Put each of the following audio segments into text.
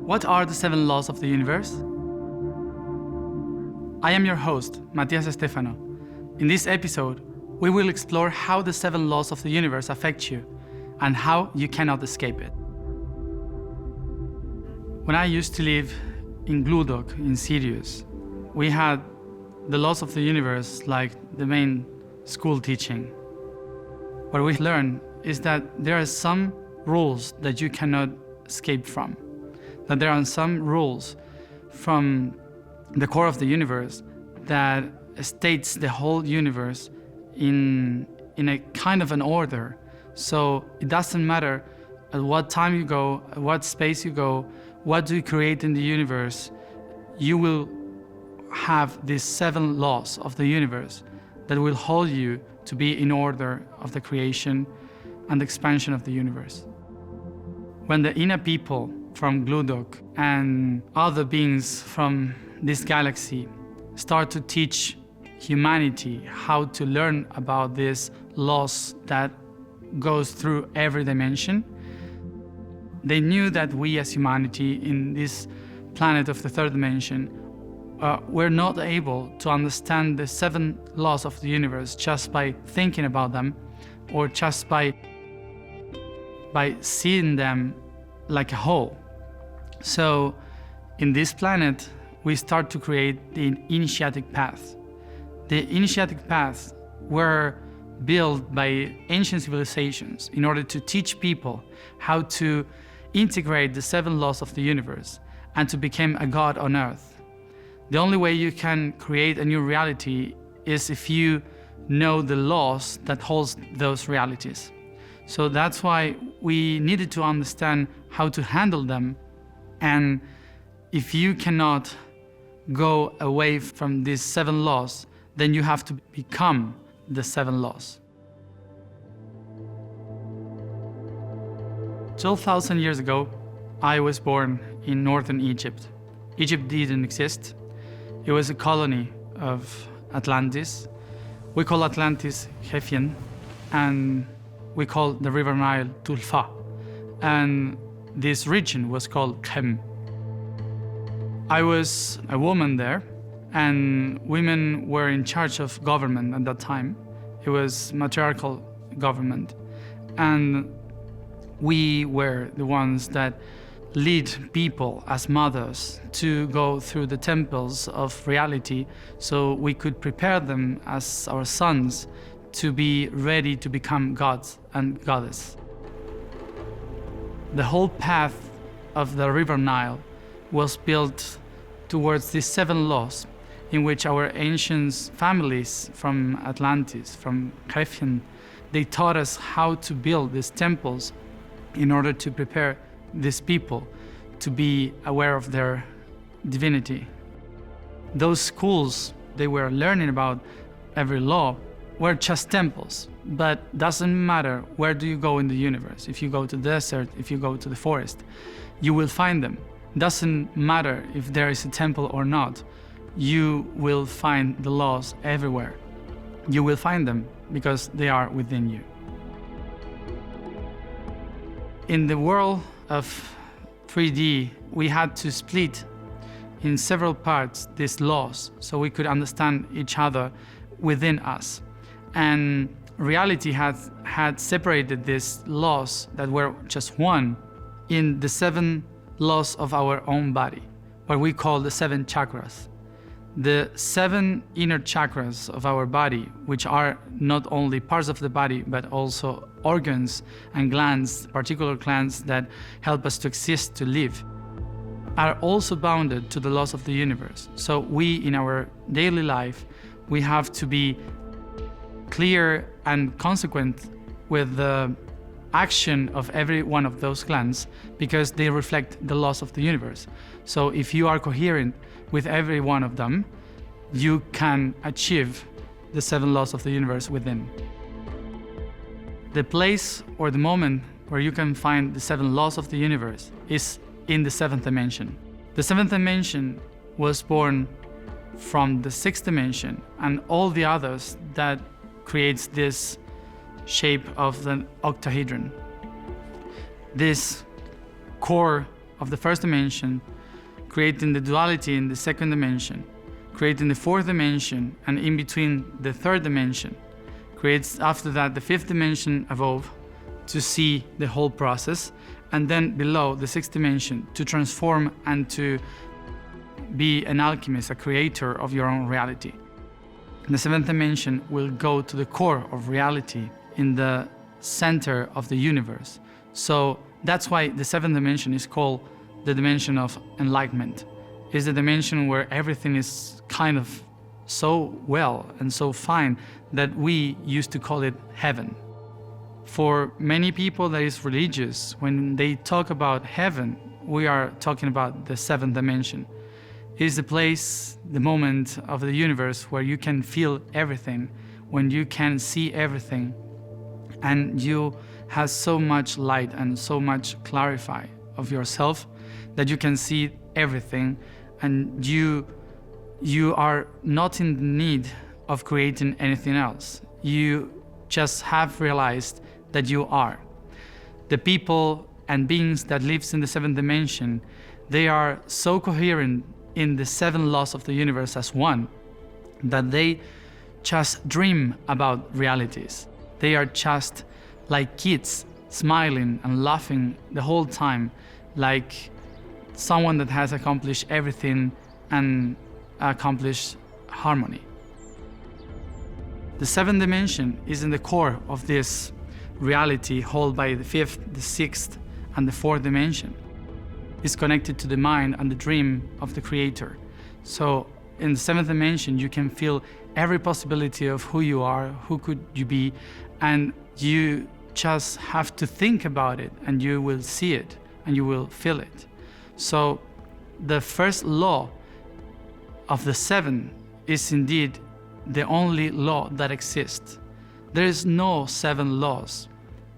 What are the 7 laws of the universe? I am your host, Matias De Stefano. In this episode, we will explore how the 7 laws of the universe affect you and how you cannot escape it. When I used to live in Gludok in Sirius, we had the laws of the universe like the main school teaching. What we learned is that there are some rules that you cannot escape from, that there are some rules from the core of the universe that states the whole universe in a kind of an order. So it doesn't matter at what time you go, at what space you go, what do you create in the universe, you will have these 7 laws of the universe that will hold you to be in order of the creation and the expansion of the universe. When the inner people from Gludok and other beings from this galaxy start to teach humanity how to learn about these laws that goes through every dimension, they knew that we as humanity in this planet of the 3rd dimension were not able to understand the 7 laws of the universe just by thinking about them or just by seeing them like a whole. So in this planet, we start to create the initiatic path. The initiatic paths were built by ancient civilizations in order to teach people how to integrate the 7 laws of the universe and to become a god on earth. The only way you can create a new reality is if you know the laws that holds those realities. So that's why we needed to understand how to handle them. And if you cannot go away from these 7 laws, then you have to become the 7 laws. 12,000 years ago, I was born in northern Egypt. Egypt didn't exist. It was a colony of Atlantis. We call Atlantis Hefian, and we call the river Nile Tulfa. And this region was called Khem. I was a woman there, and women were in charge of government at that time. It was matriarchal government. And we were the ones that lead people as mothers to go through the temples of reality so we could prepare them as our sons to be ready to become gods and goddess. The whole path of the river Nile was built towards these 7 laws in which our ancient families from Atlantis, from Hefian, they taught us how to build these temples in order to prepare these people to be aware of their divinity. Those schools they were learning about every law were just temples, but doesn't matter where do you go in the universe. If you go to the desert, if you go to the forest, you will find them. Doesn't matter if there is a temple or not, you will find the laws everywhere. You will find them because they are within you. In the world of 3D, we had to split in several parts these laws so we could understand each other within us. And reality had separated these laws that were just one in the 7 laws of our own body, what we call the 7 chakras. The 7 inner chakras of our body, which are not only parts of the body, but also organs and glands, particular glands that help us to exist, to live, are also bounded to the laws of the universe. So we, in our daily life, we have to be clear and consequent with the action of every one of those glands because they reflect the laws of the universe. So if you are coherent with every one of them, you can achieve the 7 laws of the universe within. The place or the moment where you can find the 7 laws of the universe is in the 7th dimension. The 7th dimension was born from the 6th dimension and all the others that creates this shape of the octahedron. This core of the first dimension, creating the duality in the second dimension, creating the fourth dimension, and in between the third dimension, creates after that the fifth dimension above to see the whole process, and then below the sixth dimension to transform and to be an alchemist, a creator of your own reality. The seventh dimension will go to the core of reality in the center of the universe. So that's why the seventh dimension is called the dimension of enlightenment. It's the dimension where everything is kind of so well and so fine that we used to call it heaven. For many people that is religious, when they talk about heaven, we are talking about the seventh dimension. It is the place, the moment of the universe where you can feel everything, when you can see everything, and you have so much light and so much clarify of yourself that you can see everything, and you are not in the need of creating anything else. You just have realized that you are. The people and beings that lives in the seventh dimension, they are so coherent in the seven laws of the universe as one, that they just dream about realities. They are just like kids, smiling and laughing the whole time, like someone that has accomplished everything and accomplished harmony. The seventh dimension is in the core of this reality held by the fifth, the sixth, and the fourth dimension. It's connected to the mind and the dream of the creator. So in the seventh dimension, you can feel every possibility of who you are, who could you be, and you just have to think about it, and you will see it, and you will feel it. So the first law of the seven is indeed the only law that exists. There is no seven laws.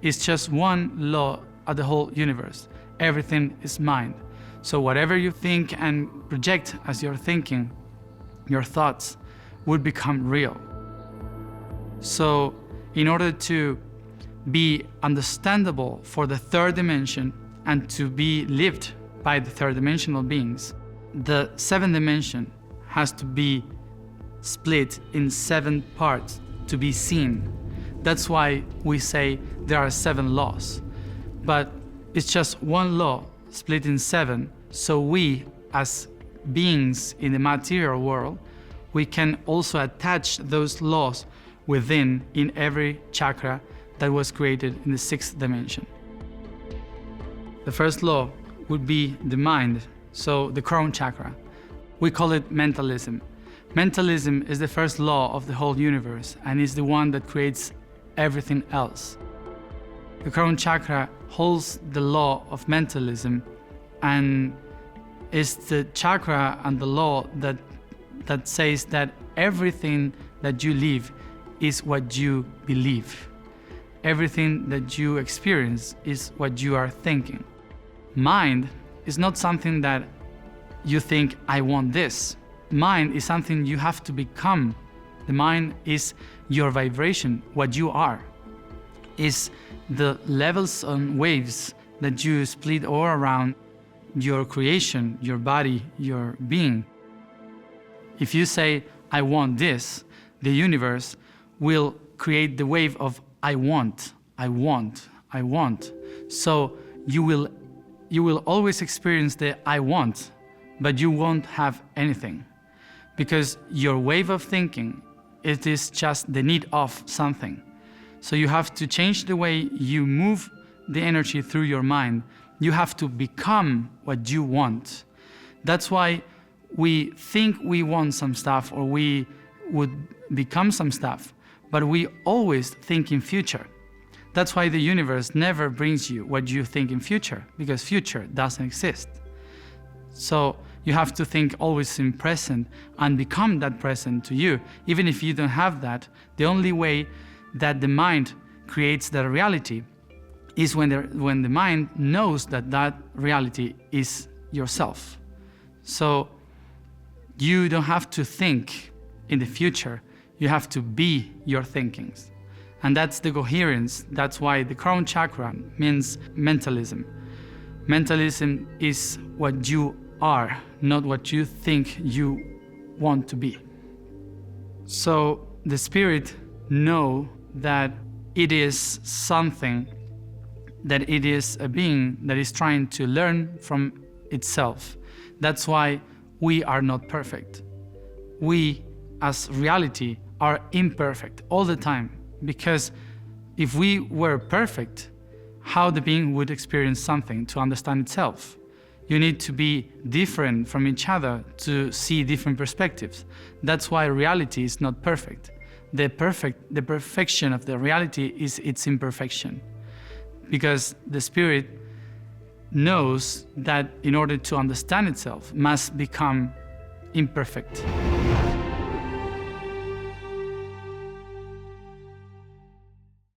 It's just one law of the whole universe. Everything is mind. So whatever you think and project as your thinking, your thoughts would become real. So in order to be understandable for the third dimension and to be lived by the third dimensional beings, the seventh dimension has to be split in 7 parts to be seen. That's why we say there are 7 laws. But it's just one law split in 7, so we, as beings in the material world, we can also attach those laws within in every chakra that was created in the 6th dimension. The first law would be the mind, so the Crown Chakra. We call it mentalism. Mentalism is the first law of the whole universe and is the one that creates everything else. The Crown Chakra holds the law of mentalism and is the chakra and the law that says that everything that you live is what you believe. Everything that you experience is what you are thinking. Mind is not something that you think, I want this. Mind is something you have to become. The mind is your vibration, what you are. Is the levels and waves that you split all around your creation, your body, your being. If you say, I want this, the universe will create the wave of I want, I want, I want. So you will always experience the I want, but you won't have anything. Because your wave of thinking, it is just the need of something. So you have to change the way you move the energy through your mind. You have to become what you want. That's why we think we want some stuff or we would become some stuff, but we always think in future. That's why the universe never brings you what you think in future, because future doesn't exist. So you have to think always in present and become that present to you. Even if you don't have that, the only way that the mind creates that reality is when the mind knows that that reality is yourself. So you don't have to think in the future, you have to be your thinkings. And that's the coherence. That's why the Crown Chakra means mentalism. Mentalism is what you are, not what you think you want to be. So the spirit know that it is something, that it is a being that is trying to learn from itself. That's why we are not perfect. We, as reality, are imperfect all the time, because if we were perfect, how the being would experience something to understand itself? You need to be different from each other to see different perspectives. That's why reality is not perfect. The perfection of the reality is its imperfection. Because the spirit knows that in order to understand itself, must become imperfect.